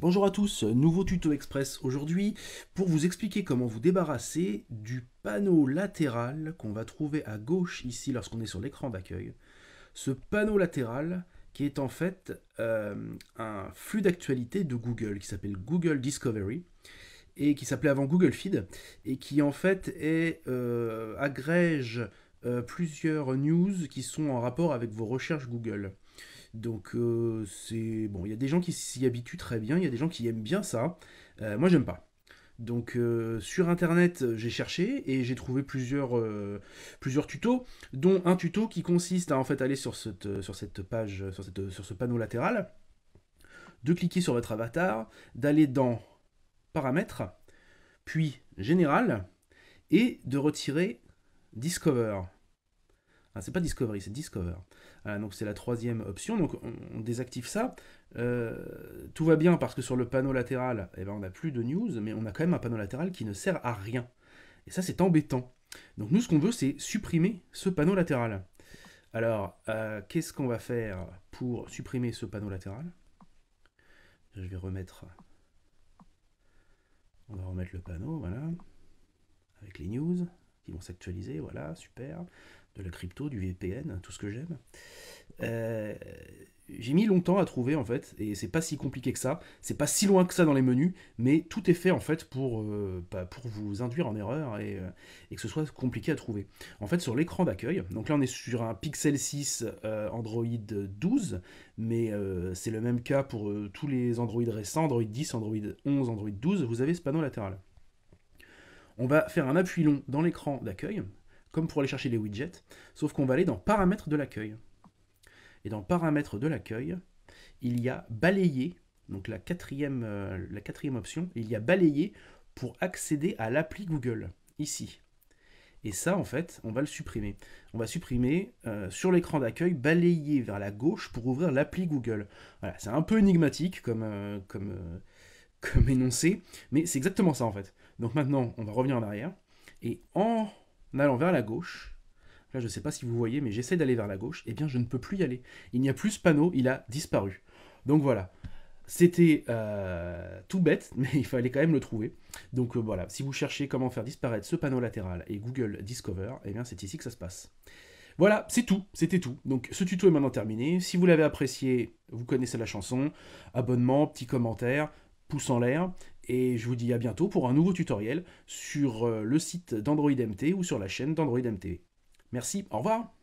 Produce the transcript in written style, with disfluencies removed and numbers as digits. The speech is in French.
Bonjour à tous, nouveau tuto express aujourd'hui pour vous expliquer comment vous débarrasser du panneau latéral qu'on va trouver à gauche ici lorsqu'on est sur l'écran d'accueil. Ce panneau latéral qui est en fait un flux d'actualité de Google qui s'appelle Google Discovery et qui s'appelait avant Google Feed et qui en fait agrège plusieurs news qui sont en rapport avec vos recherches Google. Donc c'est bon, il y a des gens qui s'y habituent très bien, il y a des gens qui aiment bien ça. Moi j'aime pas. Donc sur internet j'ai cherché et j'ai trouvé plusieurs tutos, dont un tuto qui consiste à en fait aller sur cette page, sur ce panneau latéral, de cliquer sur votre avatar, d'aller dans paramètres, puis général, et de retirer Discover. Ah, c'est pas Discovery, c'est Discover. Ah, donc c'est la troisième option. Donc on désactive ça. Tout va bien parce que sur le panneau latéral, eh ben, on n'a plus de news, mais on a quand même un panneau latéral qui ne sert à rien. Et ça, c'est embêtant. Donc nous, ce qu'on veut, c'est supprimer ce panneau latéral. Alors, qu'est-ce qu'on va faire pour supprimer ce panneau latéral? Je vais remettre... On va remettre le panneau, voilà, avec les news qui vont s'actualiser, voilà, super. De la crypto, du VPN, tout ce que j'aime. Euh, j'ai mis longtemps à trouver en fait, et c'est pas si compliqué que ça, c'est pas si loin que ça dans les menus, mais tout est fait en fait pour vous induire en erreur et que ce soit compliqué à trouver. En fait, sur l'écran d'accueil, donc là on est sur un Pixel 6 Android 12, mais c'est le même cas pour tous les Android récents, Android 10, Android 11, Android 12, vous avez ce panneau latéral. On va faire un appui long dans l'écran d'accueil, comme pour aller chercher les widgets, sauf qu'on va aller dans paramètres de l'accueil. Et dans paramètres de l'accueil, il y a balayer, donc la quatrième option, il y a balayer pour accéder à l'appli Google, ici. Et ça, en fait, on va le supprimer. On va supprimer sur l'écran d'accueil, balayer vers la gauche pour ouvrir l'appli Google. Voilà, c'est un peu énigmatique comme énoncé, mais c'est exactement ça en fait. Donc maintenant, on va revenir en arrière, et en allant vers la gauche, là je ne sais pas si vous voyez, mais j'essaie d'aller vers la gauche, et bien je ne peux plus y aller. Il n'y a plus ce panneau, il a disparu. Donc voilà, c'était tout bête, mais il fallait quand même le trouver. Donc voilà, si vous cherchez comment faire disparaître ce panneau latéral et Google Discover, et bien c'est ici que ça se passe. Voilà, c'est tout, c'était tout. Donc ce tuto est maintenant terminé. Si vous l'avez apprécié, vous connaissez la chanson. Abonnement, petit commentaire, pouce en l'air. Et je vous dis à bientôt pour un nouveau tutoriel sur le site d'Android MT ou sur la chaîne d'Android MT. Merci, au revoir.